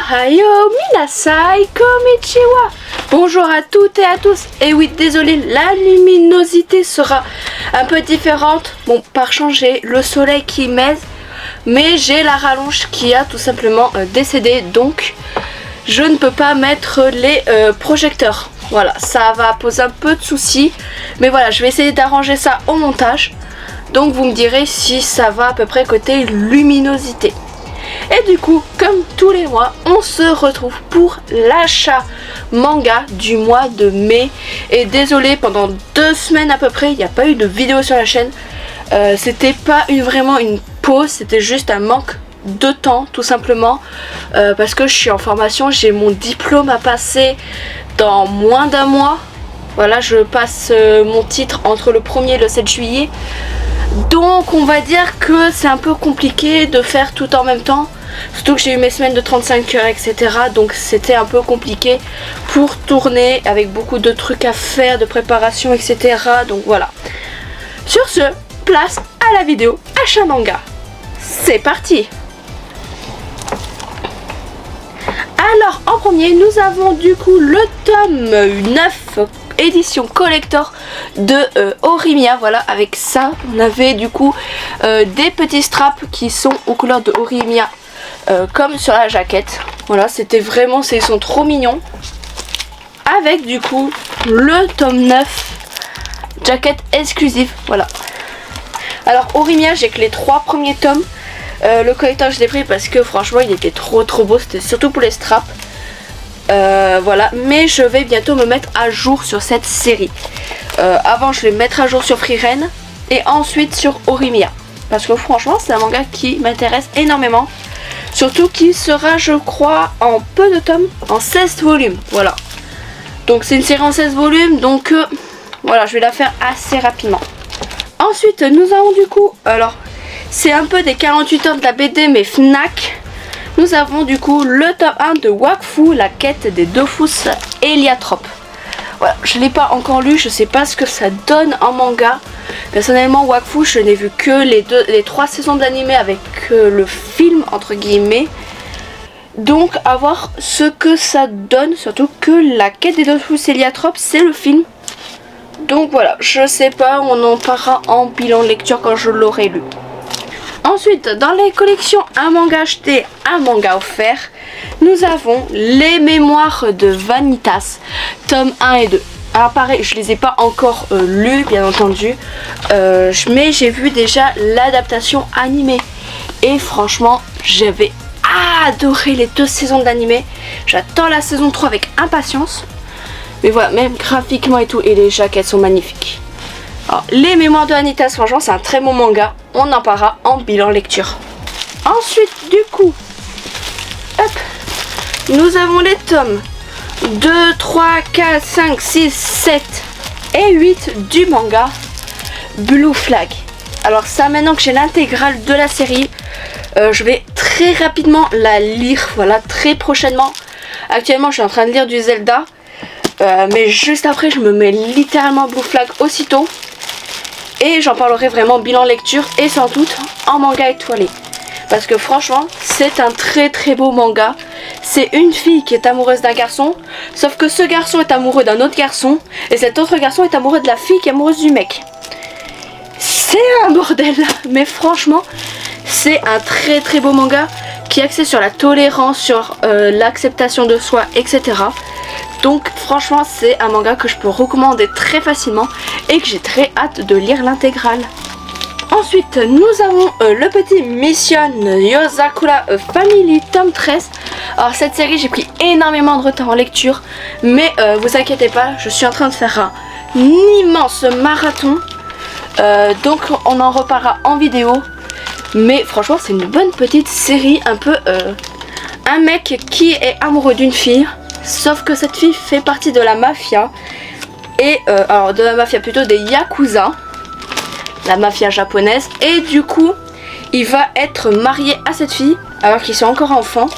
Ohayo minasai konnichiwa. Bonjour à toutes et à tous. Et oui, désolé, la luminosité sera un peu différente. Bon, par changer le soleil qui m'aide, mais j'ai la rallonge qui a tout simplement décédé, donc je ne peux pas mettre les projecteurs. Voilà, ça va poser un peu de soucis, mais voilà, je vais essayer d'arranger ça au montage. Donc vous me direz si ça va à peu près côté luminosité. Et du coup, comme tous les mois, on se retrouve pour l'achat manga du mois de mai. Et désolé, pendant 2 semaines à peu près, il n'y a pas eu de vidéo sur la chaîne. C'était pas vraiment une pause, c'était juste un manque de temps tout simplement. Parce que je suis en formation, j'ai mon diplôme à passer dans moins d'un mois. Voilà, je passe mon titre entre le 1er et le 7 juillet. Donc on va dire que c'est un peu compliqué de faire tout en même temps. Surtout que j'ai eu mes semaines de 35 heures, etc. Donc c'était un peu compliqué pour tourner avec beaucoup de trucs à faire, de préparation, etc. Donc voilà. Sur ce, place à la vidéo achat manga. C'est parti! Alors en premier, nous avons du coup le tome 9 édition collector de Horimiya. Voilà, avec ça on avait du coup des petits straps qui sont aux couleurs de Horimiya comme sur la jaquette. Voilà, c'était vraiment, ils sont trop mignons. Avec du coup le tome 9 jaquette exclusive. Voilà. Alors Horimiya, j'ai que les 3 premiers tomes. Le collector je l'ai pris parce que franchement il était trop beau, c'était surtout pour les straps. Voilà, mais je vais bientôt me mettre à jour sur cette série. Avant je vais me mettre à jour sur Frieren et ensuite sur Horimiya, parce que franchement c'est un manga qui m'intéresse énormément. Surtout qu'il sera, je crois, en peu de tomes, en 16 volumes. Voilà, donc c'est une série en 16 volumes, donc voilà, je vais la faire assez rapidement. Ensuite nous avons du coup, alors c'est un peu des 48 heures de la BD mais Fnac. Nous avons du coup le tome 1 de Wakfu, la quête des Dofus Héliotropes. Voilà, je ne l'ai pas encore lu, je ne sais pas ce que ça donne en manga. Personnellement, Wakfu, je n'ai vu que les 3 saisons de l'anime avec le film entre guillemets. Donc à voir ce que ça donne, surtout que la quête des Dofus Héliotropes c'est le film. Donc voilà, je sais pas, on en parlera en bilan lecture quand je l'aurai lu. Ensuite, dans les collections un manga acheté, un manga offert, nous avons les mémoires de Vanitas, tome 1 et 2. Alors pareil, je les ai pas encore lus bien entendu, mais j'ai vu déjà l'adaptation animée. Et franchement, j'avais adoré les 2 saisons de l'animé. J'attends la saison 3 avec impatience. Mais voilà, même graphiquement et tout, et les jaquettes sont magnifiques. Alors, les mémoires de Vanitas, franchement c'est un très bon manga, on en parlera en bilan lecture. Ensuite du coup, hop, nous avons les tomes 2, 3, 4, 5, 6, 7 et 8 du manga Blue Flag. Alors ça, maintenant que j'ai l'intégrale de la série, je vais très rapidement la lire, voilà, très prochainement. Actuellement je suis en train de lire du Zelda, mais juste après je me mets littéralement Blue Flag aussitôt. Et j'en parlerai vraiment bilan lecture et sans doute en manga étoilé. Parce que franchement c'est un très beau manga. C'est une fille qui est amoureuse d'un garçon. Sauf que ce garçon est amoureux d'un autre garçon. Et cet autre garçon est amoureux de la fille qui est amoureuse du mec. C'est un bordel. Mais franchement c'est un très beau manga qui est axé sur la tolérance, sur l'acceptation de soi, etc. Donc franchement c'est un manga que je peux recommander très facilement et que j'ai très hâte de lire l'intégrale. Ensuite nous avons le petit Mission Yozakura Family tome 13. Alors cette série j'ai pris énormément de retard en lecture, mais vous inquiétez pas, je suis en train de faire un immense marathon. Donc on en reparlera en vidéo. Mais franchement c'est une bonne petite série, un peu un mec qui est amoureux d'une fille. Sauf que cette fille fait partie de la mafia. Et alors de la mafia plutôt des Yakuza, la mafia japonaise. Et du coup il va être marié à cette fille alors qu'ils sont encore enfants.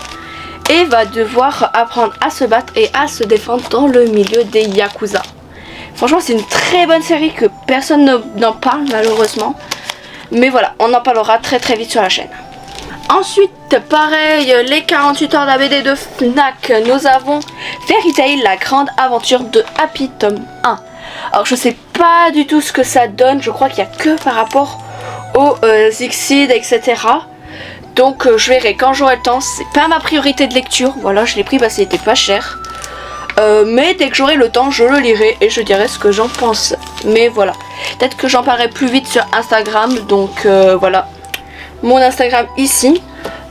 Et va devoir apprendre à se battre et à se défendre dans le milieu des Yakuza. Franchement c'est une très bonne série que personne n'en parle malheureusement. Mais voilà, on en parlera très vite sur la chaîne. Ensuite, pareil, les 48 heures de la BD de Fnac, nous avons Fairy Tail, la grande aventure de Happy, tome 1. Alors je sais pas du tout ce que ça donne, je crois qu'il n'y a que par rapport aux Zixid, etc. Donc je verrai quand j'aurai le temps, c'est pas ma priorité de lecture, voilà, je l'ai pris parce qu'il était pas cher. Mais dès que j'aurai le temps, je le lirai et je dirai ce que j'en pense. Mais voilà, peut-être que j'en parlerai plus vite sur Instagram, donc voilà. Mon Instagram ici,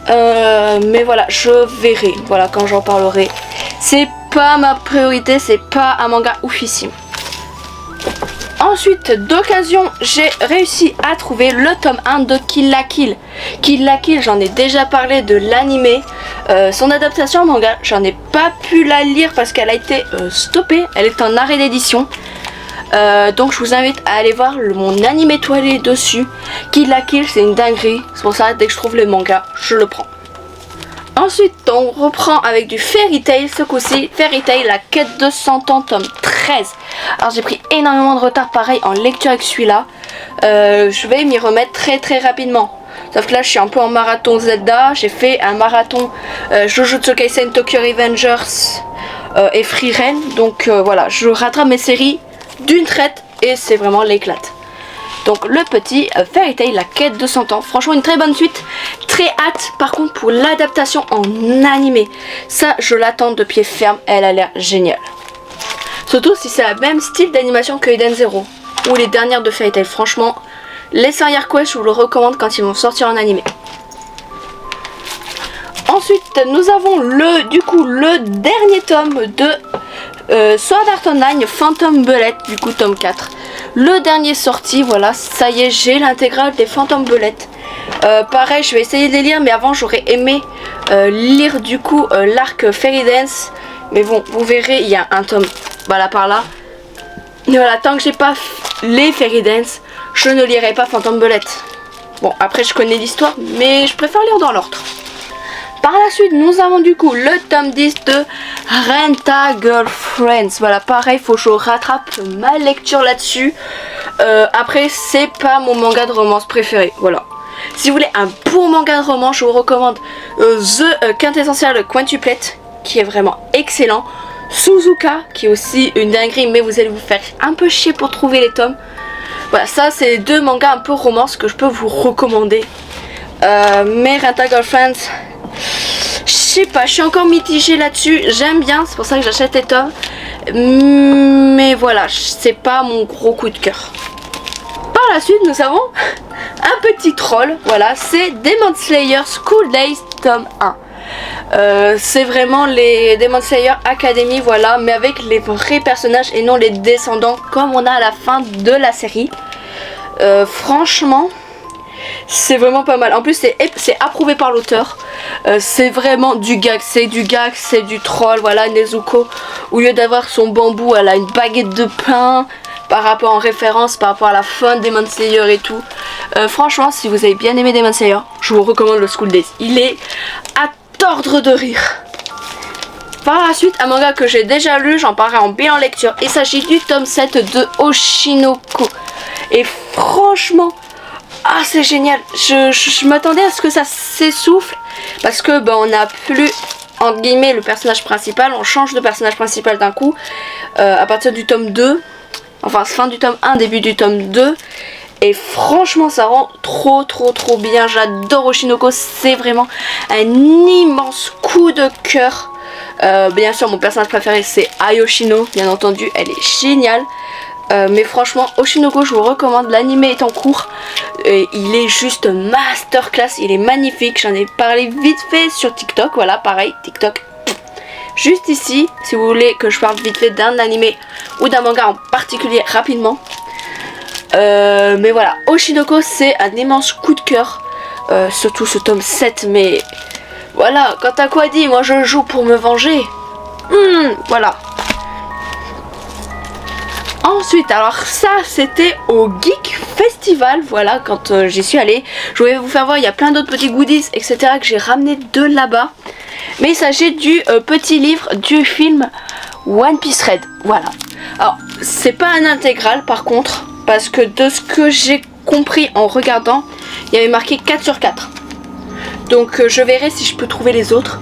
mais voilà, je verrai, voilà, quand j'en parlerai. C'est pas ma priorité, c'est pas un manga oufissime. Ensuite, d'occasion, j'ai réussi à trouver le tome 1 de Kill la Kill. Kill la Kill, j'en ai déjà parlé de l'animé. Son adaptation en manga, j'en ai pas pu la lire parce qu'elle a été stoppée. Elle est en arrêt d'édition. Donc je vous invite à aller voir mon animé étoilé dessus. Kill la Kill, c'est une dinguerie. C'est pour ça, dès que je trouve le manga, je le prends. Ensuite, on reprend avec du Fairy Tail, ce coup-ci. Fairy Tail, la quête de 100 ans, tome 13. Alors j'ai pris énormément de retard, pareil, en lecture avec celui-là. Je vais m'y remettre très rapidement. Sauf que là, je suis un peu en marathon Zelda. J'ai fait un marathon Jujutsu Kaisen Tokyo Revengers et Free Ren. Donc voilà, je rattrape mes séries d'une traite et c'est vraiment l'éclate. Donc le petit Fairy Tail, la quête de 100 ans. Franchement, une très bonne suite. Très hâte par contre pour l'adaptation en animé. Ça, je l'attends de pied ferme. Elle a l'air géniale. Surtout si c'est le même style d'animation que Eden Zero ou les dernières de Fairy Tail. Franchement, les Sariar Quest, je vous le recommande quand ils vont sortir en animé. Ensuite, nous avons le dernier tome de Sword Art Online Phantom Bullet, du coup tome 4. Le dernier sorti, voilà, ça y est, j'ai l'intégrale des Phantom Bullet. Pareil, je vais essayer de les lire, mais avant j'aurais aimé lire du coup l'arc Fairy Dance. Mais bon, vous verrez, il y a un tome, voilà, par là. Et voilà, tant que j'ai pas les Fairy Dance, je ne lirai pas Phantom Bullet. Bon, après je connais l'histoire, mais je préfère lire dans l'ordre. Par la suite, nous avons du coup le tome 10 de Renta Girlfriends. Voilà, pareil, faut que je rattrape ma lecture là-dessus. Après, c'est pas mon manga de romance préféré. Voilà. Si vous voulez un bon manga de romance, je vous recommande The Quintessential Quintuplet, qui est vraiment excellent. Suzuka, qui est aussi une dinguerie, mais vous allez vous faire un peu chier pour trouver les tomes. Voilà, ça, c'est les deux mangas un peu romance que je peux vous recommander. Mais Renta Girlfriends, je sais pas, je suis encore mitigée là-dessus. J'aime bien, c'est pour ça que j'achète les tomes. Mais voilà, c'est pas mon gros coup de cœur. Par la suite, nous avons un petit troll. Voilà, c'est Demon Slayer School Days tome 1. C'est vraiment les Demon Slayer Academy, voilà, mais avec les vrais personnages et non les descendants comme on a à la fin de la série. Franchement, c'est vraiment pas mal. En plus, c'est approuvé par l'auteur. C'est vraiment du gag, c'est du troll. Voilà, Nezuko, au lieu d'avoir son bambou, elle a une baguette de pain. Par rapport en référence, par rapport à la fin de Demon Slayer et tout. Franchement, si vous avez bien aimé Demon Slayer, je vous recommande le School Days. Il est à tordre de rire. Par la suite, un manga que j'ai déjà lu, j'en parlerai en bilan lecture. Il s'agit du tome 7 de Oshinoko. Et franchement, ah, c'est génial. Je m'attendais à ce que ça s'essouffle. Parce que on n'a plus, entre guillemets, le personnage principal. On change de personnage principal d'un coup. À partir du tome 2. Enfin, fin du tome 1, début du tome 2. Et franchement, ça rend trop bien. J'adore Oshinoko. C'est vraiment un immense coup de cœur. Bien sûr, mon personnage préféré, c'est Ayoshino. Bien entendu, elle est géniale. Mais franchement, Oshinoko, je vous recommande. L'anime est en cours. Il est juste masterclass. Il est magnifique. J'en ai parlé vite fait sur TikTok. Voilà, pareil, TikTok. Juste ici, si vous voulez que je parle vite fait d'un animé ou d'un manga en particulier rapidement. Mais voilà, Oshinoko, c'est un immense coup de cœur. Surtout ce tome 7, mais voilà, quant à quoi dit, moi je joue pour me venger. Voilà. Ensuite, alors ça c'était au Geek Festival, voilà, quand j'y suis allée. Je voulais vous faire voir, il y a plein d'autres petits goodies, etc. que j'ai ramené de là-bas. Mais il s'agit du petit livre du film One Piece Red, voilà. Alors, c'est pas un intégral par contre, parce que de ce que j'ai compris en regardant, il y avait marqué 4/4. Donc je verrai si je peux trouver les autres.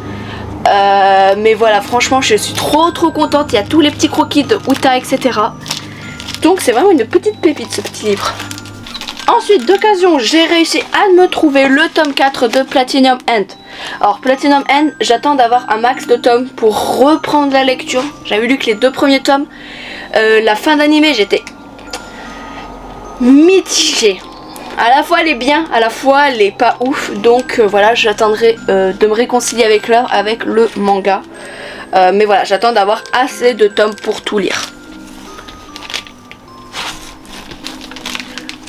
Mais voilà, franchement je suis trop contente. Il y a tous les petits croquis de Uta, etc. Donc c'est vraiment une petite pépite ce petit livre. Ensuite d'occasion j'ai réussi à me trouver le tome 4 de Platinum End. Alors Platinum End, j'attends d'avoir un max de tomes pour reprendre la lecture. J'avais lu que les 2 premiers tomes. La fin d'animé j'étais mitigée. À la fois elle est bien, à la fois elle est pas ouf. Donc voilà, j'attendrai de me réconcilier avec l'heure avec le manga. Mais voilà, j'attends d'avoir assez de tomes pour tout lire.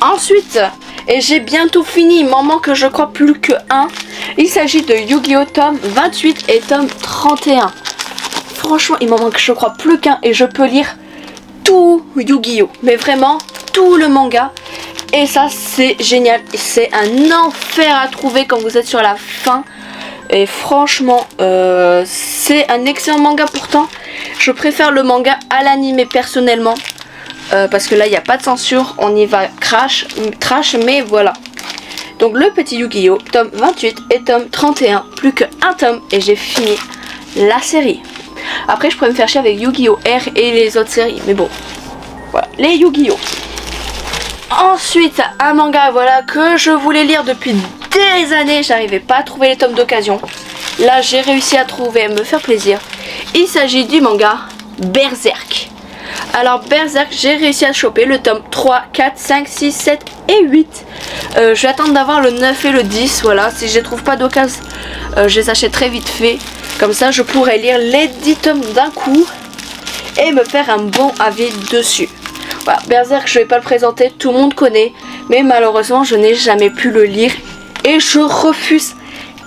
Ensuite, et j'ai bientôt fini, il m'en manque je crois plus que un. Il s'agit de Yu-Gi-Oh! Tome 28 et tome 31. Franchement, il m'en manque je crois plus qu'un et je peux lire tout Yu-Gi-Oh! Mais vraiment, tout le manga. Et ça, c'est génial. C'est un enfer à trouver quand vous êtes sur la fin. Et franchement, c'est un excellent manga pourtant. Je préfère le manga à l'animé personnellement. Parce que là, il n'y a pas de censure. On y va trash, mais voilà. Donc le petit Yu-Gi-Oh! Tome 28 et tome 31. Plus qu'un tome et j'ai fini la série. Après, je pourrais me faire chier avec Yu-Gi-Oh! R et les autres séries. Mais bon, voilà, les Yu-Gi-Oh! Ensuite, un manga voilà que je voulais lire depuis des années. J'arrivais pas à trouver les tomes d'occasion. Là, j'ai réussi à trouver, à me faire plaisir. Il s'agit du manga Berserk. Alors Berserk, j'ai réussi à choper le tome 3, 4, 5, 6, 7 et 8. Je vais attendre d'avoir le 9 et le 10. Voilà, si je les trouve pas d'occasion, je les achète très vite fait. Comme ça, je pourrais lire les 10 tomes d'un coup et me faire un bon avis dessus. Voilà, Berserk, je vais pas le présenter, tout le monde connaît. Mais malheureusement, je n'ai jamais pu le lire. Et je refuse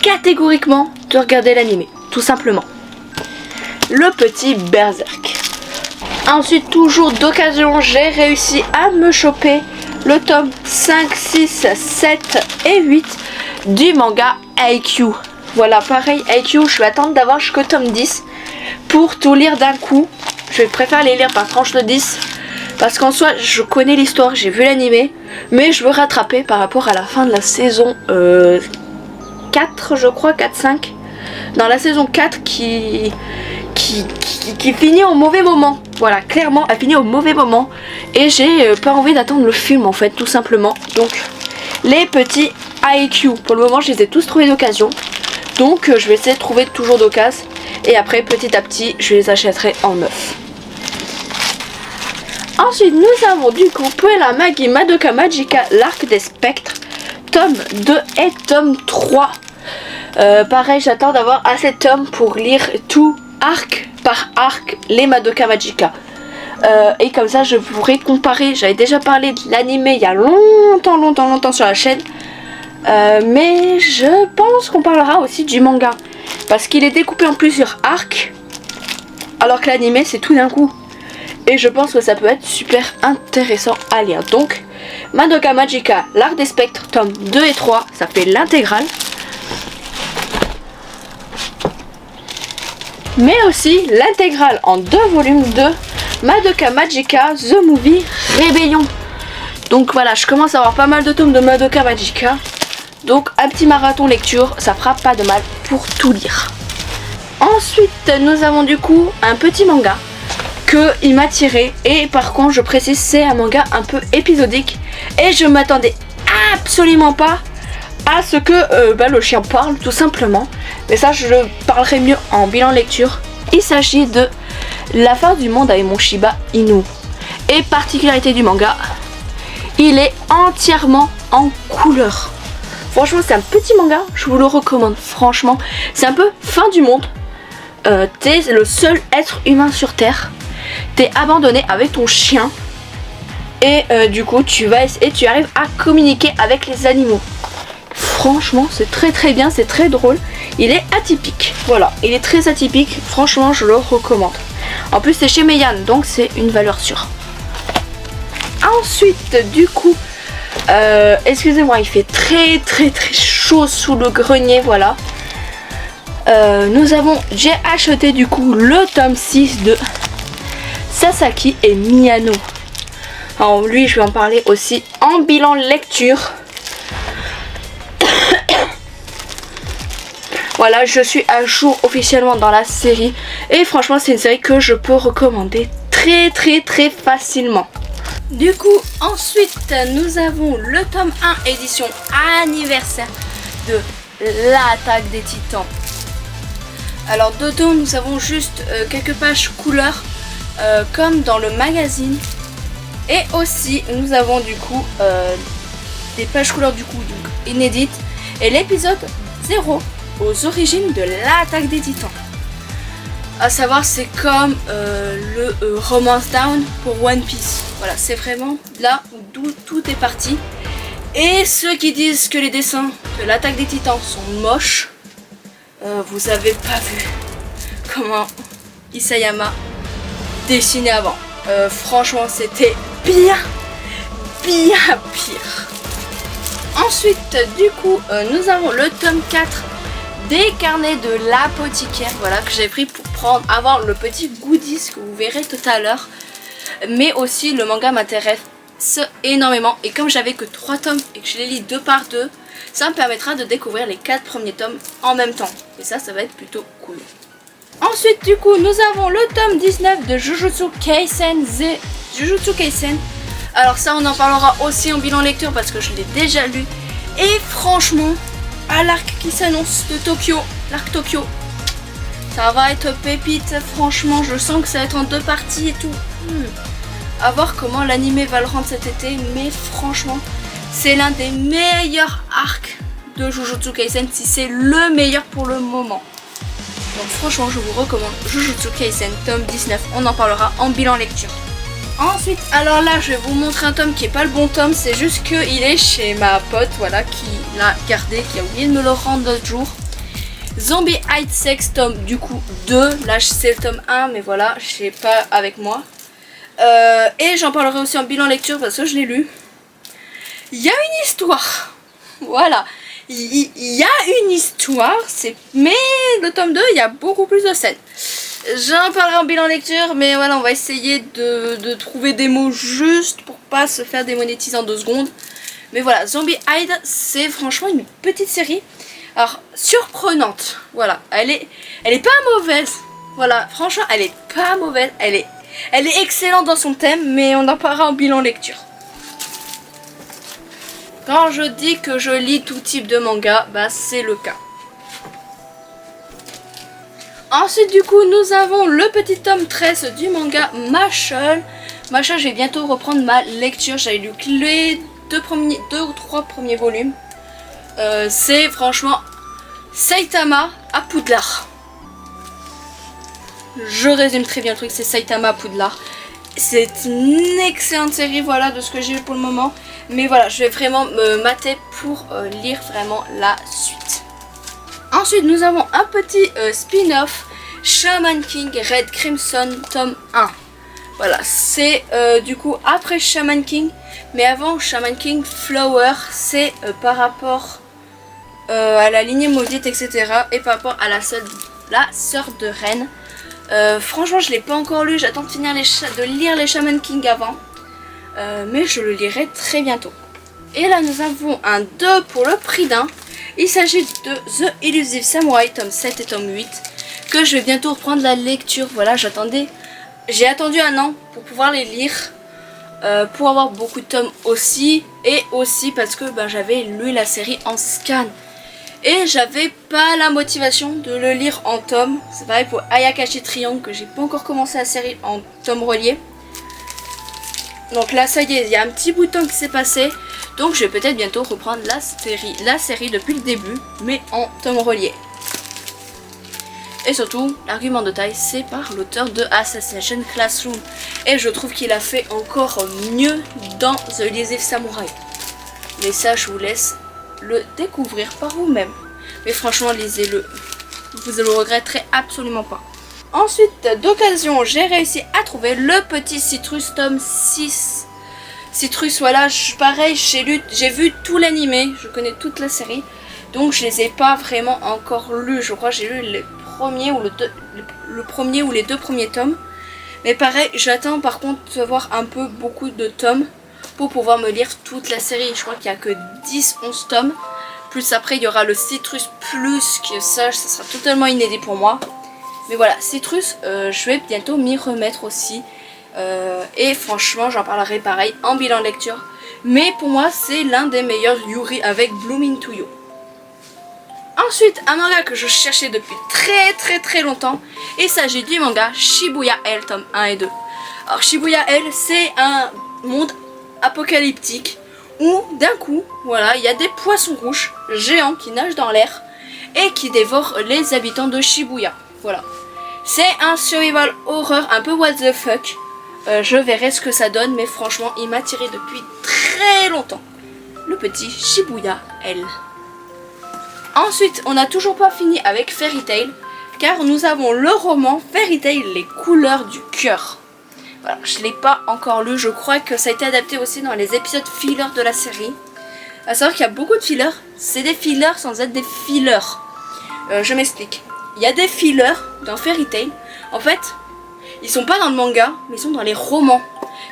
catégoriquement de regarder l'animé, tout simplement. Le petit Berserk. Ensuite, toujours d'occasion, j'ai réussi à me choper le tome 5, 6, 7 et 8 du manga Haikyuu. Voilà, pareil, Haikyuu, je vais attendre d'avoir jusqu'au tome 10 pour tout lire d'un coup. Je préfère les lire par tranche de 10 parce qu'en soi, je connais l'histoire, j'ai vu l'animé, mais je veux rattraper par rapport à la fin de la saison 4, je crois, 4-5. Dans la saison 4 qui finit au mauvais moment. Voilà, clairement, elle finit au mauvais moment. Et j'ai pas envie d'attendre le film en fait, tout simplement. Donc, les petits Haikyuu. Pour le moment, je les ai tous trouvés d'occasion. Donc, je vais essayer de trouver toujours d'occasion. Et après, petit à petit, je les achèterai en neuf. Ensuite, nous avons du coup Puella Magi Madoka Magica, l'arc des spectres. Tome 2 et tome 3. Pareil, j'attends d'avoir assez de tomes pour lire tout arc par arc les Madoka Magica. Et comme ça je pourrais comparer. J'avais déjà parlé de l'animé il y a longtemps sur la chaîne. Mais je pense qu'on parlera aussi du manga. Parce qu'il est découpé en plusieurs arcs. Alors que l'animé c'est tout d'un coup. Et je pense que ça peut être super intéressant à lire. Donc Madoka Magica, l'arc des spectres, tome 2 et 3, ça fait l'intégrale. Mais aussi l'intégrale en 2 volumes de Madoka Magica The Movie Rébellion. Donc voilà, je commence à avoir pas mal de tomes de Madoka Magica. Donc un petit marathon lecture, ça fera pas de mal pour tout lire. Ensuite, nous avons du coup un petit manga que il m'a tiré. Et par contre, je précise, c'est un manga un peu épisodique. Et je m'attendais absolument pas à ce que le chien parle, tout simplement. Mais ça, je parlerai mieux en bilan lecture. Il s'agit de La fin du monde avec mon Shiba Inu. Et particularité du manga, il est entièrement en couleur. Franchement, c'est un petit manga, je vous le recommande. Franchement, c'est un peu fin du monde. T'es le seul être humain sur Terre. T'es abandonné avec ton chien. Et du coup, tu arrives à communiquer avec les animaux. Franchement, c'est très bien, c'est très drôle. Il est atypique. Voilà, il est très atypique. Franchement, je le recommande. En plus, c'est chez Meian, donc c'est une valeur sûre. Ensuite, du coup, excusez-moi, il fait très chaud sous le grenier, voilà. J'ai acheté du coup le tome 6 de Sasaki et Miyano. Alors lui, je vais en parler aussi en bilan lecture. Voilà, je suis à jour officiellement dans la série. Et franchement, c'est une série que je peux recommander très facilement. Du coup, ensuite, nous avons le tome 1 édition anniversaire de l'Attaque des Titans. Alors dedans, nous avons juste quelques pages couleurs comme dans le magazine. Et aussi, nous avons du coup des pages couleurs du coup donc, inédites. Et l'épisode 0 aux origines de l'Attaque des Titans. À savoir, c'est comme le Romance Down pour One Piece. Voilà, c'est vraiment là où tout est parti. Et ceux qui disent que les dessins de l'Attaque des Titans sont moches, vous avez pas vu comment Isayama dessinait avant. Franchement, c'était bien pire. Ensuite, du coup, nous avons le tome 4 des carnets de l'apothicaire, voilà, que j'ai pris pour avoir le petit goodies que vous verrez tout à l'heure. Mais aussi, le manga m'intéresse énormément. Et comme j'avais que 3 tomes et que je les lis 2 par 2, ça me permettra de découvrir les 4 premiers tomes en même temps. Et ça va être plutôt cool. Ensuite, du coup, nous avons le tome 19 de Jujutsu Kaisen Jujutsu Kaisen. Alors ça, on en parlera aussi en bilan lecture parce que je l'ai déjà lu. Et franchement, à l'arc qui s'annonce de Tokyo, l'arc Tokyo, ça va être pépite. Franchement, je sens que ça va être en 2 parties et tout. À voir comment l'anime va le rendre cet été. Mais franchement, c'est l'un des meilleurs arcs de Jujutsu Kaisen, si c'est le meilleur pour le moment. Donc franchement, je vous recommande Jujutsu Kaisen tome 19. On en parlera en bilan lecture. Ensuite, alors là, je vais vous montrer un tome qui est pas le bon tome. C'est juste qu'il est chez ma pote, voilà, qui l'a gardé, qui a oublié de me le rendre l'autre jour. Zombie Hide Sex tome du coup 2. Là, c'est le tome 1, mais voilà, je sais pas avec moi. Et j'en parlerai aussi en bilan lecture parce que je l'ai lu. Il y a une histoire. Voilà. Il y a une histoire, mais le tome 2, il y a beaucoup plus de scènes. J'en parlerai en bilan lecture, mais voilà, on va essayer de trouver des mots justes pour pas se faire démonétiser en 2 secondes. Mais voilà, Zombie Hide, c'est franchement une petite série. Alors, surprenante, voilà, elle est pas mauvaise. Voilà, franchement, elle est pas mauvaise, elle est excellente dans son thème, mais on en parlera en bilan lecture. Quand je dis que je lis tout type de manga, bah c'est le cas. Ensuite, du coup, nous avons le petit tome 13 du manga Mashle. Mashle, je vais bientôt reprendre ma lecture. J'avais lu les 2 ou 3 premiers volumes. C'est franchement Saitama à Poudlard. Je résume très bien le truc, c'est Saitama à Poudlard. C'est une excellente série, voilà, de ce que j'ai vu pour le moment. Mais voilà, je vais vraiment me mater pour lire vraiment la suite. Ensuite, nous avons un petit spin-off, Shaman King Red Crimson tome 1. Voilà, c'est du coup après Shaman King, mais avant Shaman King Flower, c'est par rapport à la lignée maudite, etc. Et par rapport à la sœur de Ren. Franchement, je ne l'ai pas encore lu, j'attends de finir de lire les Shaman King avant. Mais je le lirai très bientôt. Et là, nous avons un 2 pour le prix d'un. Il s'agit de The Elusive Samurai, tome 7 et tome 8, que je vais bientôt reprendre la lecture. Voilà, j'ai attendu 1 an pour pouvoir les lire, pour avoir beaucoup de tomes aussi, et aussi parce que j'avais lu la série en scan. Et j'avais pas la motivation de le lire en tome. C'est pareil pour Ayakashi Triangle, que j'ai pas encore commencé la série en tome relié. Donc là, ça y est, il y a un petit bout de temps qui s'est passé. Donc je vais peut-être bientôt reprendre la série depuis le début, mais en tome relié. Et surtout, l'argument de taille, c'est par l'auteur de Assassination Classroom. Et je trouve qu'il a fait encore mieux dans The Elusive Samurai. Mais ça, je vous laisse le découvrir par vous-même. Mais franchement, lisez-le. Vous ne le regretterez absolument pas. Ensuite, d'occasion, j'ai réussi à trouver le petit Citrus tome 6. Citrus, voilà, pareil, j'ai vu tout l'animé, je connais toute la série. Donc je les ai pas vraiment encore lus. Je crois que j'ai lu les premiers ou le premier ou les 2 premiers tomes. Mais pareil, j'attends par contre de voir beaucoup de tomes pour pouvoir me lire toute la série. Je crois qu'il n'y a que 10-11 tomes. Plus après il y aura le Citrus Plus, que ça sera totalement inédit pour moi. Mais voilà, Citrus, je vais bientôt m'y remettre aussi. Et franchement j'en parlerai pareil en bilan lecture. Mais pour moi c'est l'un des meilleurs Yuri avec Bloom Into You. Ensuite, un manga que je cherchais depuis très longtemps. Il s'agit du manga Shibuya L, tome 1 et 2. Alors Shibuya L, c'est un monde apocalyptique où d'un coup, voilà, il y a des poissons rouges géants qui nagent dans l'air et qui dévorent les habitants de Shibuya. Voilà. C'est un survival horror un peu what the fuck. Je verrai ce que ça donne, mais franchement, il m'a tiré depuis très longtemps. Le petit Shibuya L. Ensuite, on n'a toujours pas fini avec Fairy Tail, car nous avons le roman Fairy Tail, les couleurs du cœur. Voilà, je ne l'ai pas encore lu, je crois que ça a été adapté aussi dans les épisodes fillers de la série. À savoir qu'il y a beaucoup de fillers, c'est des fillers sans être des fillers. Je m'explique. Il y a des fillers dans Fairy Tail, en fait, ils sont pas dans le manga, mais ils sont dans les romans.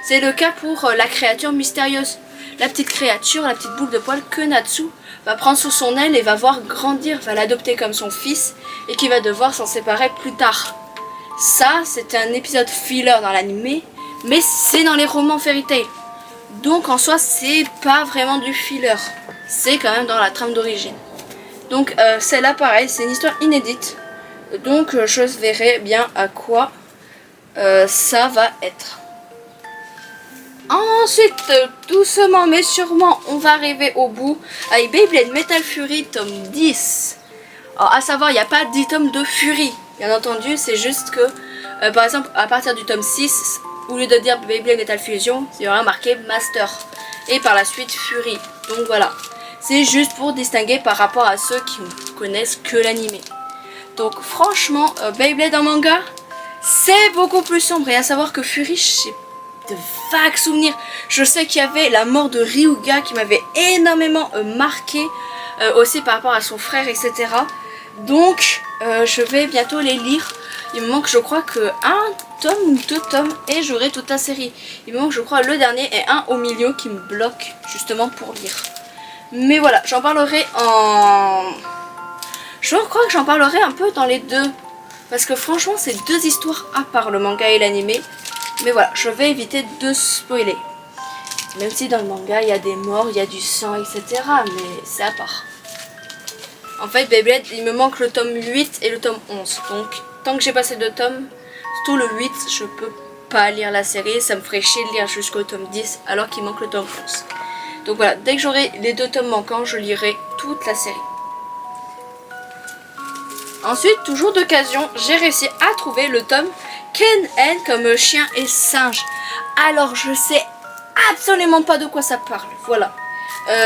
C'est le cas pour la créature mystérieuse. La petite créature, la petite boule de poil que Natsu va prendre sous son aile et va voir grandir, va l'adopter comme son fils et qui va devoir s'en séparer plus tard. Ça, c'était un épisode filler dans l'animé, mais c'est dans les romans Fairy Tail. Donc en soi, c'est pas vraiment du filler. C'est quand même dans la trame d'origine. Donc celle-là, pareil, c'est une histoire inédite. Donc je verrai bien à quoi ça va être. Ensuite, doucement mais sûrement, on va arriver au bout avec Beyblade Metal Fury tome 10. Alors, à savoir, il n'y a pas 10 tomes de Fury, bien entendu, c'est juste que, par exemple, à partir du tome 6, au lieu de dire Beyblade Metal Fusion, il y aura marqué Master. Et par la suite, Fury. Donc voilà, c'est juste pour distinguer par rapport à ceux qui ne connaissent que l'animé. Donc franchement, Beyblade en manga, c'est beaucoup plus sombre. Et à savoir que Fury, j'ai de vagues souvenirs. Je sais qu'il y avait la mort de Ryuga qui m'avait énormément marqué, aussi par rapport à son frère, etc. Donc je vais bientôt les lire. Il me manque je crois que un tome ou 2 tomes et j'aurai toute la série. Il me manque je crois le dernier et un au milieu qui me bloque justement pour lire. Mais voilà, j'en parlerai en... Je crois que j'en parlerai un peu dans les deux. Parce que franchement c'est deux histoires à part le manga et l'animé. Mais voilà, je vais éviter de spoiler. Même si dans le manga il y a des morts, il y a du sang, etc. Mais c'est à part. En fait, Beyblade, il me manque le tome 8 et le tome 11. Donc, tant que j'ai passé 2 tomes, surtout le 8, je peux pas lire la série. Ça me ferait chier de lire jusqu'au tome 10 alors qu'il manque le tome 11. Donc voilà, dès que j'aurai les 2 tomes manquants, je lirai toute la série. Ensuite, toujours d'occasion, j'ai réussi à trouver le tome Ken N comme chien et singe. Alors, je sais absolument pas de quoi ça parle. Voilà.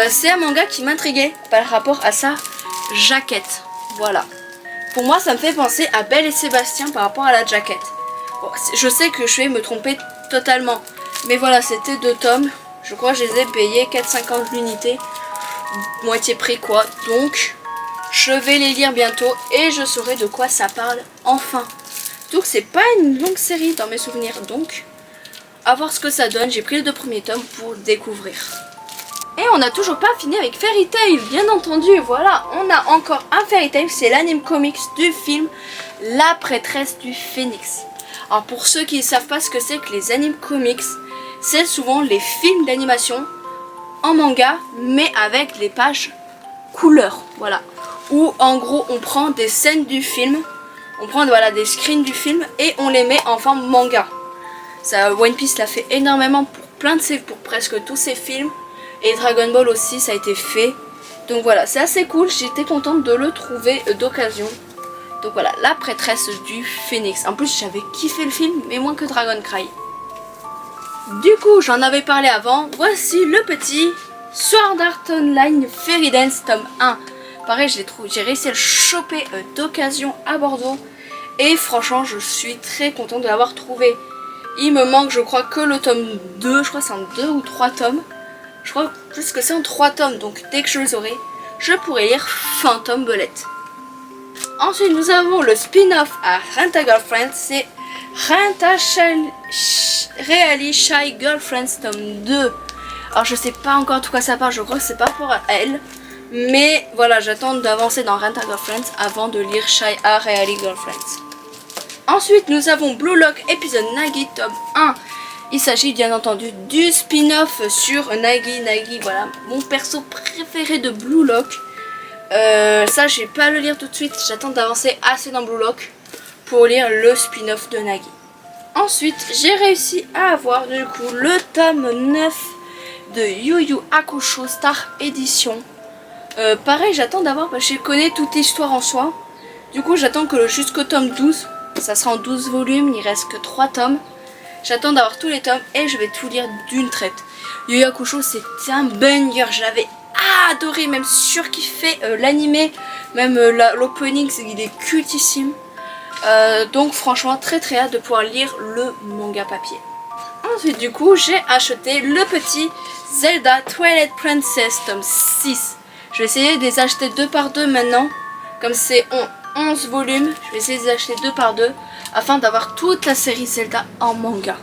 C'est un manga qui m'intriguait par rapport à sa jaquette. Voilà. Pour moi, ça me fait penser à Belle et Sébastien par rapport à la jaquette. Bon, je sais que je vais me tromper totalement. Mais voilà, c'était 2 tomes. Je crois que je les ai payés 4,50 l'unité. Moitié prix quoi. Donc, je vais les lire bientôt et je saurai de quoi ça parle enfin. Donc c'est pas une longue série dans mes souvenirs, donc à voir ce que ça donne. J'ai pris les 2 premiers tomes pour découvrir. Et on n'a toujours pas fini avec Fairy Tail, bien entendu. Voilà, on a encore un Fairy Tail, c'est l'anime comics du film La Prêtresse du Phénix. Alors pour ceux qui ne savent pas ce que c'est que les animes comics, c'est souvent les films d'animation en manga, mais avec les pages couleurs, voilà. Où en gros on prend des scènes du film, on prend voilà, des screens du film et on les met en forme manga. Ça, One Piece l'a fait énormément pour presque tous ses films. Et Dragon Ball aussi, ça a été fait. Donc voilà, c'est assez cool, j'étais contente de le trouver d'occasion. Donc voilà, La Prêtresse du Phénix. En plus j'avais kiffé le film, mais moins que Dragon Cry. Du coup, j'en avais parlé avant, voici le petit Sword Art Online Fairy Dance tome 1. Pareil, j'ai réussi à le choper d'occasion à Bordeaux. Et franchement, je suis très contente de l'avoir trouvé. Il me manque, je crois, que le tome 2. Je crois que c'est en 2 ou 3 tomes. Je crois plus que c'est en 3 tomes. Donc dès que je les aurai, je pourrai lire Phantom Bullet. Ensuite, nous avons le spin-off à Renta Girlfriends. C'est Renta Really Shy Girlfriends tome 2. Alors je sais pas encore de quoi ça parle. Je crois que c'est pas pour elle. Mais voilà, j'attends d'avancer dans Rent a Girlfriend avant de lire Shy A Really Girlfriends. Ensuite, nous avons Blue Lock épisode Nagi tome 1. Il s'agit bien entendu du spin-off sur Nagi. Nagi, voilà, mon perso préféré de Blue Lock. Ça, je vais pas le lire tout de suite. J'attends d'avancer assez dans Blue Lock pour lire le spin-off de Nagi. Ensuite, j'ai réussi à avoir du coup le tome 9 de Yu Yu Hakusho Star Edition. Pareil, j'attends d'avoir, je connais toute l'histoire en soi. Du coup, j'attends que jusqu'au tome 12, ça sera en 12 volumes, il reste que 3 tomes. J'attends d'avoir tous les tomes et je vais tout lire d'une traite. Yu Yu Hakusho, c'est un banger, je l'avais adoré, même surkiffé l'animé, même l'opening, il est cultissime. Donc franchement, très hâte de pouvoir lire le manga papier. Ensuite, du coup, j'ai acheté le petit Zelda Twilight Princess tome 6. Je vais essayer de les acheter 2 par 2 maintenant. Comme c'est 11 volumes, je vais essayer de les acheter 2 par 2 afin d'avoir toute la série Zelda en manga.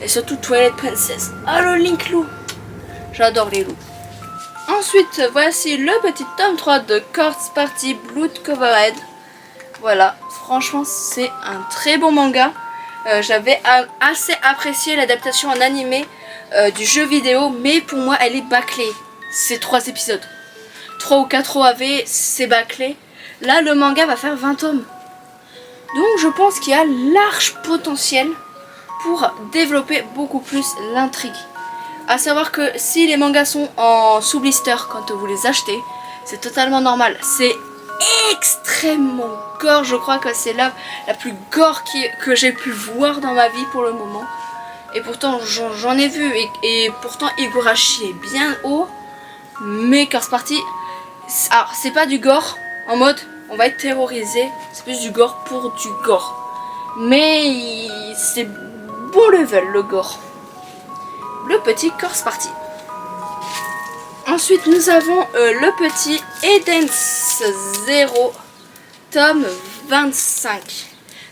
Et surtout Twilight Princess. Oh le Link loup, j'adore les loups. Ensuite, voici le petit tome 3 de Quartz Party Blood Covered. Voilà, franchement c'est un très bon manga. J'avais assez apprécié l'adaptation en animé du jeu vidéo, mais pour moi elle est bâclée. C'est 3 épisodes. 3 ou 4 OAV, c'est bâclé. Là, le manga va faire 20 tomes. Donc, je pense qu'il y a large potentiel pour développer beaucoup plus l'intrigue. A savoir que si les mangas sont en sous-blister quand vous les achetez, c'est totalement normal. C'est extrêmement gore. Je crois que c'est la plus gore que j'ai pu voir dans ma vie pour le moment. Et pourtant, j'en ai vu. Et pourtant, Higurashi est bien haut. Mais Quartz Party... Alors, c'est pas du gore en mode on va être terrorisé, c'est plus du gore pour du gore. Mais c'est bon level le gore. Le petit Quartz Party. Ensuite, nous avons le petit Eden's Zero, tome 25.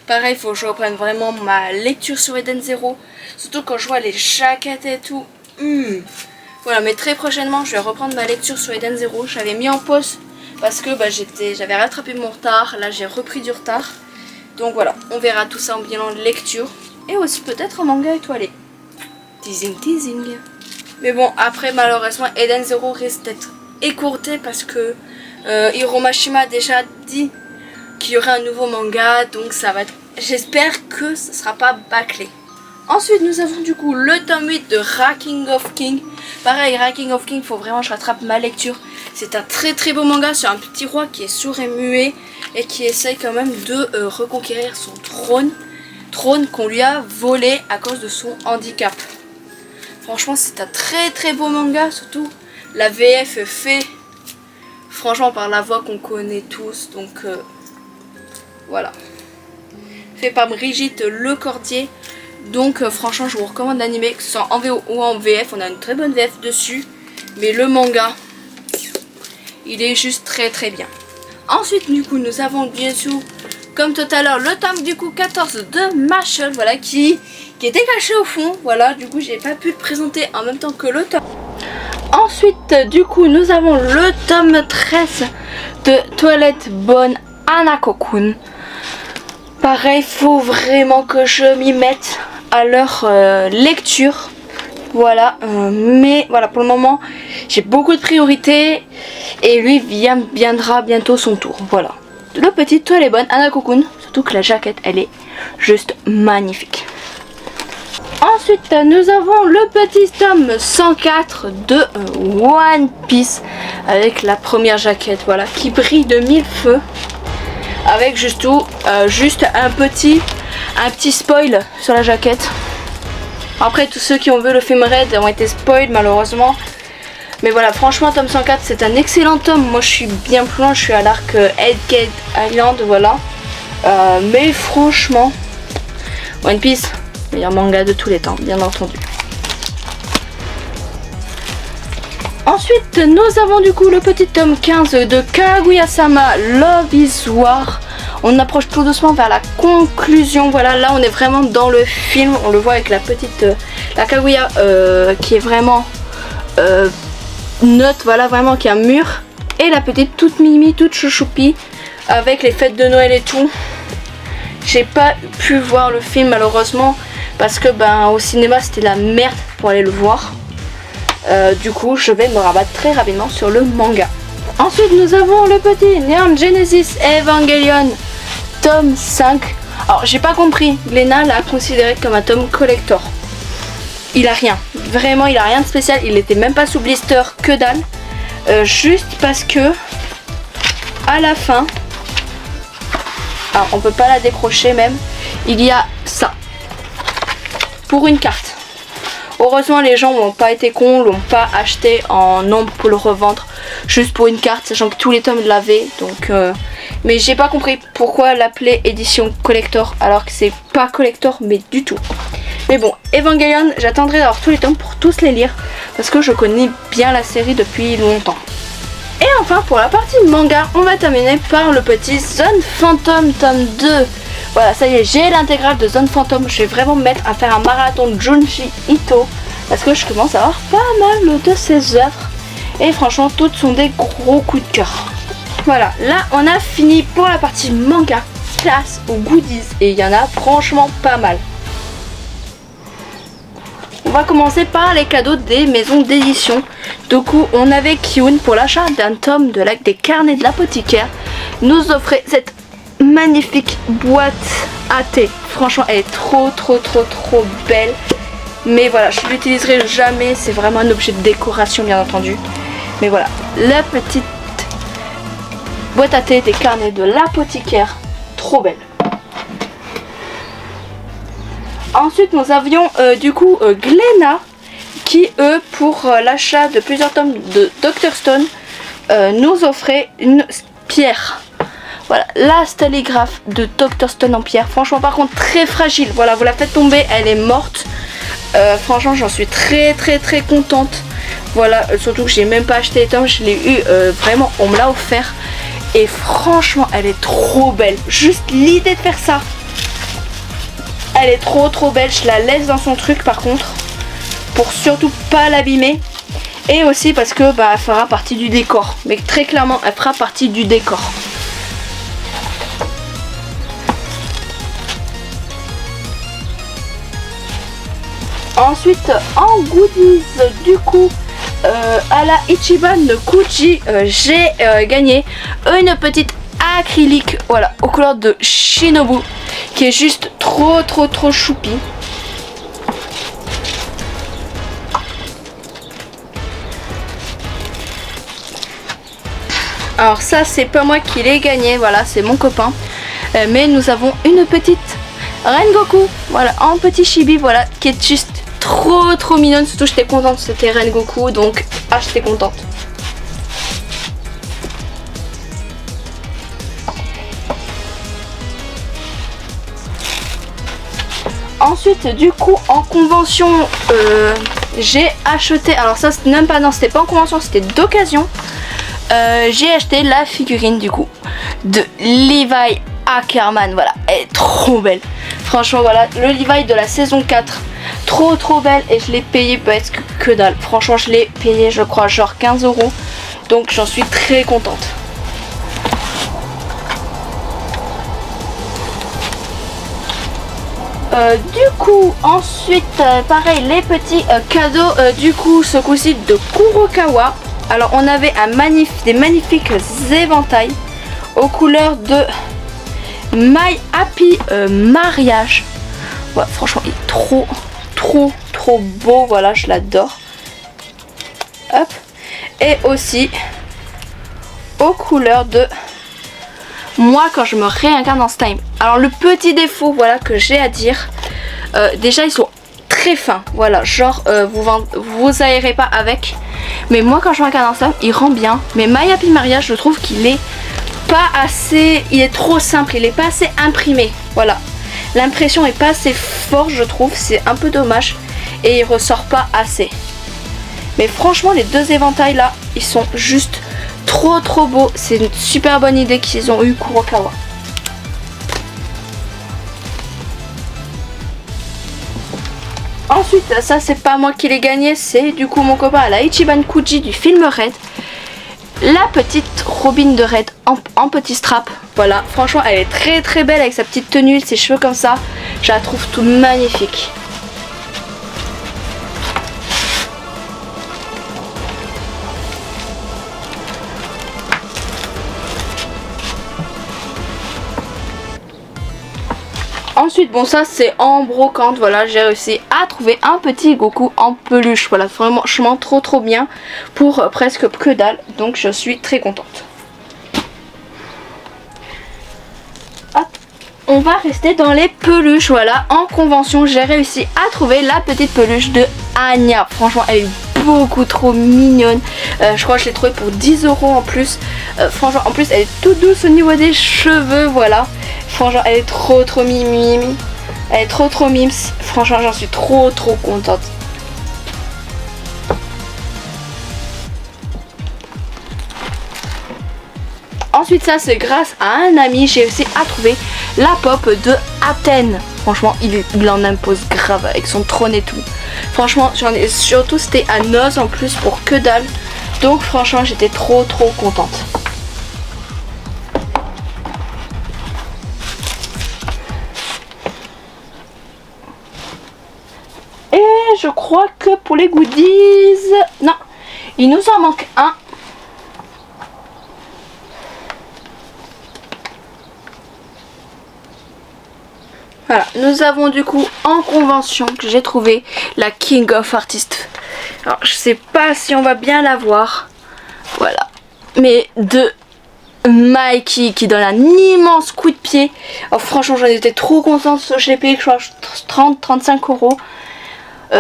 Pareil, il faut que je reprenne vraiment ma lecture sur Eden's Zero. Surtout quand je vois les jaquettes et tout. Voilà, mais très prochainement, je vais reprendre ma lecture sur Eden's Zero. J'avais mis en pause parce que j'avais rattrapé mon retard. Là, j'ai repris du retard. Donc voilà, on verra tout ça en bilan de lecture. Et aussi peut-être en manga étoilé. Teasing, teasing. Mais bon, après, malheureusement, Eden's Zero risque d'être écourté parce que Hiro Mashima a déjà dit qu'il y aurait un nouveau manga. Donc ça va être... J'espère que ce ne sera pas bâclé. Ensuite, nous avons du coup le tome 8 de Ranking of King. Pareil, Ranking of King, il faut vraiment que je rattrape ma lecture. C'est un très beau manga sur un petit roi qui est sourd et muet et qui essaye quand même de reconquérir son trône. Trône qu'on lui a volé à cause de son handicap. Franchement, c'est un très beau manga, surtout la VF fait franchement par la voix qu'on connaît tous. Donc voilà. Fait par Brigitte Lecordier. Donc franchement je vous recommande l'animé, que ce soit en VO ou en VF, on a une très bonne VF dessus. Mais le manga, il est juste très bien. Ensuite du coup nous avons bien sûr, comme tout à l'heure, le tome du coup 14 de Machel, voilà, qui était caché au fond. Voilà, du coup j'ai pas pu le présenter en même temps que le tome. Ensuite du coup nous avons le tome 13 de Toilette Bonne Hanako-kun. Pareil, faut vraiment que je m'y mette à leur lecture. Voilà, mais voilà, pour le moment, j'ai beaucoup de priorités. Et lui viendra bientôt son tour. Voilà. Le petit Toilette Bonne Hanako-kun. Surtout que la jaquette, elle est juste magnifique. Ensuite, nous avons le petit tome 104 de One Piece. Avec la première jaquette, voilà, qui brille de 1000 feux. Avec juste un petit spoil sur la jaquette. Après, tous ceux qui ont vu le film Red ont été spoil malheureusement. Mais voilà, franchement, tome 104 c'est un excellent tome. Moi je suis bien plus loin, je suis à l'arc Headgate Island, voilà. Mais franchement, One Piece, meilleur manga de tous les temps, bien entendu. Ensuite, nous avons du coup le petit tome 15 de Kaguya-sama Love is War. On approche tout doucement vers la conclusion. Voilà, là on est vraiment dans le film. On le voit avec la petite la Kaguya qui est vraiment note, voilà, vraiment qui est un mur. et la petite toute mimi, toute chouchoupi avec les fêtes de Noël et tout. J'ai pas pu voir le film malheureusement parce que au cinéma c'était la merde pour aller le voir. Du coup je vais me rabattre très rapidement sur le manga. Ensuite nous avons le petit Neon Genesis Evangelion tome 5. Alors j'ai pas compris, Glénat l'a considéré comme un tome collector. Il a rien, vraiment il a rien de spécial, il était même pas sous blister, que dalle. Juste parce que à la fin, alors on peut pas la décrocher même, il y a ça pour une carte. Heureusement les gens n'ont pas été cons, l'ont pas acheté en nombre pour le revendre juste pour une carte, sachant que tous les tomes l'avaient. Donc mais j'ai pas compris pourquoi l'appeler édition collector alors que c'est pas collector mais du tout. Mais bon, Evangelion, j'attendrai d'avoir tous les tomes pour tous les lire parce que je connais bien la série depuis longtemps. Et enfin pour la partie manga, on va terminer par le petit Zone Phantom tome 2. Voilà, ça y est, j'ai l'intégrale de Zone Phantom. Je vais vraiment me mettre à faire un marathon de Junji Ito parce que je commence à avoir pas mal de ses œuvres. Et franchement, toutes sont des gros coups de cœur. Voilà, là on a fini pour la partie manga. Place aux goodies et il y en a franchement pas mal. On va commencer par les cadeaux des maisons d'édition. Du coup, on avait Kyun pour l'achat d'un tome des carnets de l'apothicaire. Nous offrait cette magnifique boîte à thé. Franchement, elle est trop belle. Mais voilà, je l'utiliserai jamais. C'est vraiment un objet de décoration, bien entendu. Mais voilà, la petite boîte à thé des carnets de l'apothicaire. Trop belle. Ensuite nous avions Glénat qui pour l'achat de plusieurs tomes de Dr Stone nous offrait une pierre. Voilà, la stalligraphe de Dr Stone en pierre. Franchement par contre très fragile. Voilà, vous la faites tomber, elle est morte. Franchement j'en suis très contente. Voilà, surtout que j'ai même pas acheté les tomes, je l'ai eu vraiment, on me l'a offert. Et franchement elle est trop belle. Juste l'idée de faire ça. Elle est trop belle, je la laisse dans son truc par contre pour surtout pas l'abîmer et aussi parce que elle fera partie du décor, mais très clairement elle fera partie du décor. Ensuite en goodies du coup à la Ichiban de Kuji j'ai gagné une petite acrylique, voilà, aux couleurs de Shinobu qui est juste trop choupi. Alors ça c'est pas moi qui l'ai gagné, voilà, c'est mon copain. Mais nous avons une petite Rengoku, voilà, en petit chibi, voilà, qui est juste trop mignonne. Surtout j'étais contente, c'était Rengoku, donc j'étais contente. Ensuite du coup en convention j'ai acheté, alors ça c'était même pas, non c'était pas en convention, c'était d'occasion. J'ai acheté la figurine du coup de Levi Ackerman, voilà, elle est trop belle. Franchement voilà, le Levi de la saison 4, trop belle et je l'ai payé presque que dalle. Franchement je l'ai payé je crois genre 15 €, donc j'en suis très contente. Du coup ensuite pareil les petits cadeaux du coup ce coup-ci de Kurokawa. Alors on avait des magnifiques éventails aux couleurs de My Happy Mariage. Ouais, franchement il est trop beau, voilà, je l'adore. Hop. Et aussi aux couleurs de Moi quand je me réincarne dans Slime. Alors le petit défaut voilà que j'ai à dire, déjà ils sont très fins, voilà, genre vous aérez pas avec. Mais moi quand je me réincarne dans Slime il rend bien. Mais My Happy Mariage je trouve qu'il est pas assez, il est trop simple, il est pas assez imprimé, voilà. L'impression est pas assez forte je trouve, c'est un peu dommage. Et il ressort pas assez. Mais franchement les deux éventails là ils sont juste trop beau, c'est une super bonne idée qu'ils ont eu Kurokawa. Ensuite ça c'est pas moi qui l'ai gagné, c'est du coup mon copain à la Ichiban Kuji du film Red. la petite Robin de Red en petit strap. Voilà, franchement elle est très très belle avec sa petite tenue, ses cheveux comme ça. Je la trouve tout magnifique. Ensuite, bon ça c'est en brocante, voilà, j'ai réussi à trouver un petit Goku en peluche. Voilà, franchement trop bien pour presque que dalle, donc je suis très contente. Hop, on va rester dans les peluches, voilà, en convention j'ai réussi à trouver la petite peluche de Anya. Franchement elle est beaucoup trop mignonne, je crois que je l'ai trouvée pour 10 € en plus. Franchement en plus elle est toute douce au niveau des cheveux, voilà. Franchement elle est trop mimi. Elle est trop mims. Franchement j'en suis trop contente. Ensuite ça c'est grâce à un ami, j'ai réussi à trouver la pop de Athènes. Franchement il en impose grave avec son trône et tout. Franchement j'en ai surtout, c'était à Noz en plus pour que dalle. Donc franchement j'étais trop contente. Et je crois que pour les goodies, non, il nous en manque un. Voilà, nous avons du coup en convention que j'ai trouvé la King of Artists. Alors je sais pas si on va bien la voir. Voilà. Mais de Mikey qui donne un immense coup de pied. Alors franchement j'en étais trop contente. Je l'ai payé je crois 30-35 €.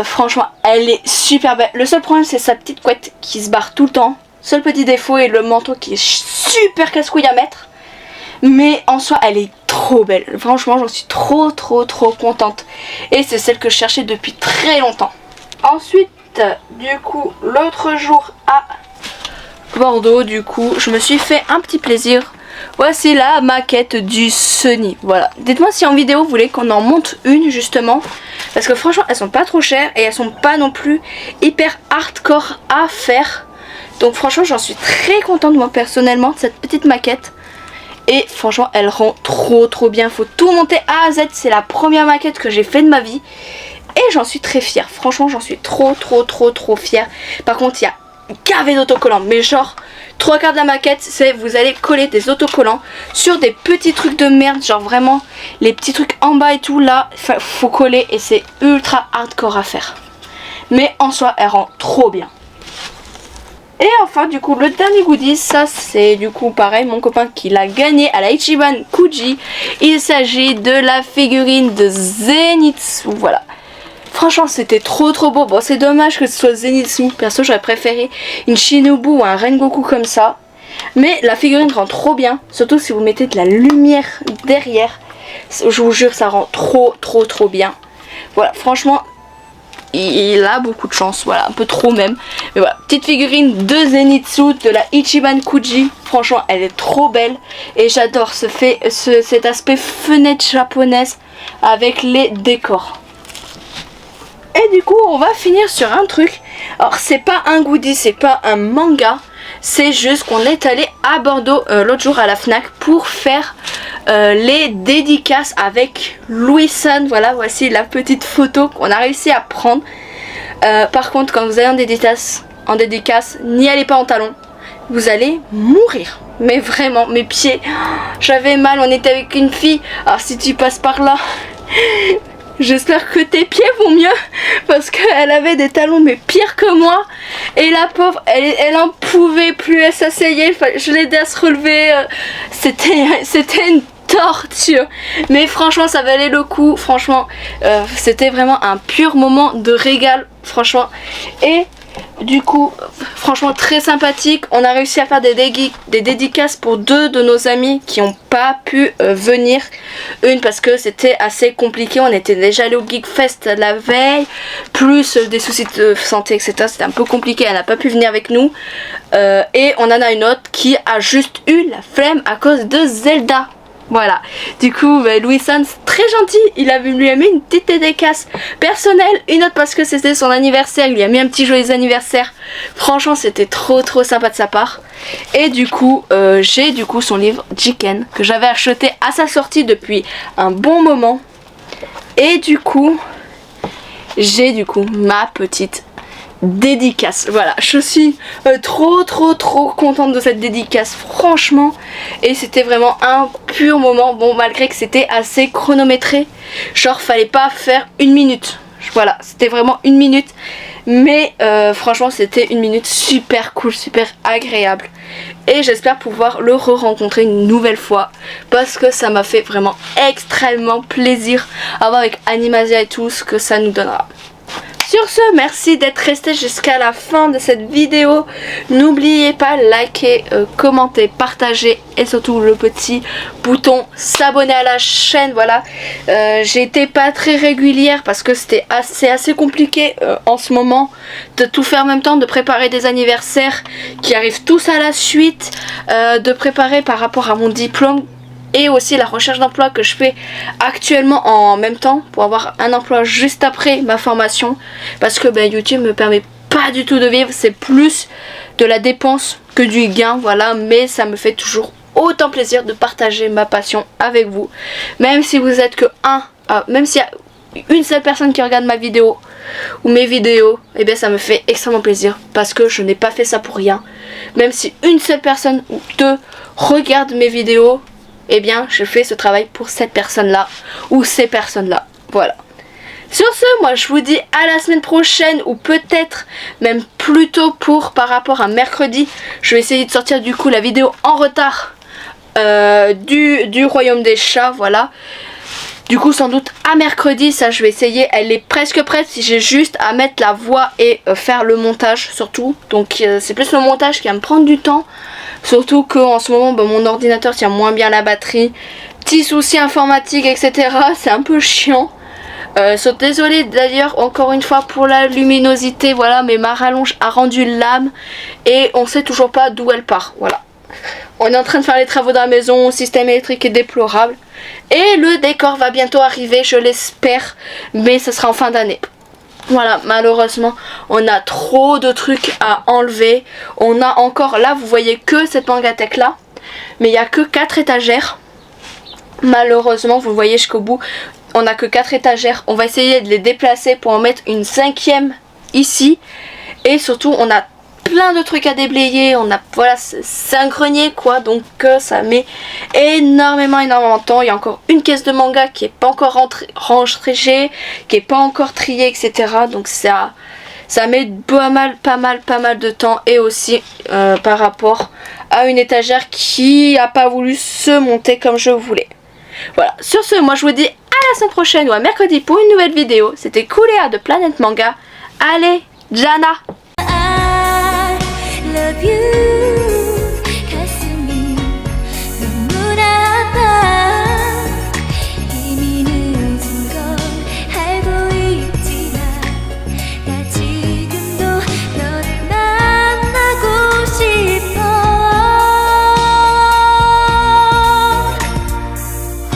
Franchement elle est super belle. Le seul problème c'est sa petite couette qui se barre tout le temps. Seul petit défaut est le manteau qui est super casse-couille à mettre. Mais en soi elle est trop belle. Franchement j'en suis trop contente. Et c'est celle que je cherchais depuis très longtemps. Ensuite du coup l'autre jour à Bordeaux du coup je me suis fait un petit plaisir. Voici la maquette du Sunny. Voilà. Dites-moi si en vidéo vous voulez qu'on en monte une justement. Parce que franchement elles sont pas trop chères. Et elles sont pas non plus hyper hardcore à faire. Donc franchement j'en suis très contente moi personnellement de cette petite maquette. Et franchement elle rend trop bien. Faut tout monter A à Z. C'est la première maquette que j'ai fait de ma vie. Et j'en suis très fière. Franchement j'en suis trop fière. Par contre il y a gavé d'autocollants. Mais genre 3/4 de la maquette c'est vous allez coller des autocollants sur des petits trucs de merde. Genre vraiment les petits trucs en bas et tout là. Faut coller et c'est ultra hardcore à faire. Mais en soi elle rend trop bien. Et enfin du coup le dernier goodie, ça c'est du coup pareil mon copain qui l'a gagné à la Ichiban Kuji. Il s'agit de la figurine de Zenitsu, voilà. Franchement c'était trop beau. Bon c'est dommage que ce soit Zenitsu, perso j'aurais préféré une Shinobu ou un Rengoku comme ça. Mais la figurine rend trop bien, surtout si vous mettez de la lumière derrière. Je vous jure ça rend trop bien. Voilà franchement il a beaucoup de chance, voilà, un peu trop même. Mais voilà, petite figurine de Zenitsu de la Ichiban Kuji. Franchement, elle est trop belle. Et j'adore cet aspect fenêtre japonaise avec les décors. Et du coup, on va finir sur un truc. Alors, c'est pas un goodie, c'est pas un manga. C'est juste qu'on est allé à Bordeaux l'autre jour à la Fnac pour faire les dédicaces avec Louison. Voilà, voici la petite photo qu'on a réussi à prendre. Par contre, quand vous allez en dédicace, n'y allez pas en talons. Vous allez mourir. Mais vraiment, mes pieds, j'avais mal. On était avec une fille. Alors si tu passes par là... J'espère que tes pieds vont mieux parce qu'elle avait des talons mais pire que moi. Et la pauvre, elle en pouvait plus, elle s'asseyait, je l'ai aidé à se relever. C'était une torture. Mais franchement ça valait le coup, franchement c'était vraiment un pur moment de régal, franchement. Et du coup franchement très sympathique. On a réussi à faire des dédicaces pour 2 de nos amis qui n'ont pas pu venir. Une parce que c'était assez compliqué, on était déjà allé au Geek Fest la veille, plus des soucis de santé etc, c'était un peu compliqué, elle n'a pas pu venir avec nous. Et on en a une autre qui a juste eu la flemme à cause de Zelda. Voilà, du coup Louis San, très gentil, il lui a mis une petite dédicace personnelle, une autre parce que c'était son anniversaire, il lui a mis un petit joyeux anniversaire. Franchement c'était trop sympa de sa part. Et du coup j'ai du coup son livre Jiken que j'avais acheté à sa sortie depuis un bon moment. Et du coup j'ai du coup ma petite dédicace. Voilà, je suis trop contente de cette dédicace, franchement. Et c'était vraiment un pur moment. Bon, malgré que c'était assez chronométré, genre fallait pas faire 1 minute. Voilà, c'était vraiment 1 minute. Mais franchement c'était 1 minute super cool, super agréable. Et j'espère pouvoir le re-rencontrer une nouvelle fois, parce que ça m'a fait vraiment extrêmement plaisir à voir avec Animasia et tout ce que ça nous donnera. Sur ce, merci d'être resté jusqu'à la fin de cette vidéo. N'oubliez pas, liker, commenter, partager et surtout le petit bouton s'abonner à la chaîne. Voilà, j'ai été pas très régulière parce que c'était assez compliqué en ce moment de tout faire en même temps, de préparer des anniversaires qui arrivent tous à la suite, de préparer par rapport à mon diplôme et aussi la recherche d'emploi que je fais actuellement en même temps pour avoir un emploi juste après ma formation, parce que YouTube me permet pas du tout de vivre, c'est plus de la dépense que du gain, voilà. Mais ça me fait toujours autant plaisir de partager ma passion avec vous, même si vous êtes que même s'il y a une seule personne qui regarde ma vidéo ou mes vidéos, et bien ça me fait extrêmement plaisir, parce que je n'ai pas fait ça pour rien. Même si une seule personne ou deux regarde mes vidéos, eh bien je fais ce travail pour cette personne là ou ces personnes là. Voilà. Sur ce, moi je vous dis à la semaine prochaine, ou peut-être même plus tôt par rapport à mercredi. Je vais essayer de sortir du coup la vidéo en retard du royaume des chats, voilà. Du coup sans doute à mercredi, ça je vais essayer. Elle est presque prête, si j'ai juste à mettre la voix et faire le montage surtout. Donc c'est plus le montage qui va me prendre du temps. Surtout qu'en ce moment mon ordinateur tient moins bien la batterie. Petits soucis informatiques etc. C'est un peu chiant. Désolée d'ailleurs encore une fois pour la luminosité, voilà, mais ma rallonge a rendu l'âme et on sait toujours pas d'où elle part, voilà. On est en train de faire les travaux dans la maison, le système électrique est déplorable et le décor va bientôt arriver, je l'espère, mais ce sera en fin d'année. Voilà, malheureusement on a trop de trucs à enlever. On a encore, là vous voyez que cette mangathèque là, mais il n'y a que 4 étagères. Malheureusement vous voyez jusqu'au bout, on n'a que 4 étagères. On va essayer de les déplacer pour en mettre une 5e ici. Et surtout on a plein de trucs à déblayer. On a, voilà, c'est un grenier quoi, donc ça met énormément de temps. Il y a encore une caisse de manga qui est pas encore rangée, qui est pas encore triée, etc. Donc ça met pas mal de temps. Et aussi par rapport à une étagère qui a pas voulu se monter comme je voulais. Voilà, sur ce, moi je vous dis à la semaine prochaine ou à mercredi pour une nouvelle vidéo. C'était Kulea de Planète Manga. Allez, Jana! I love you.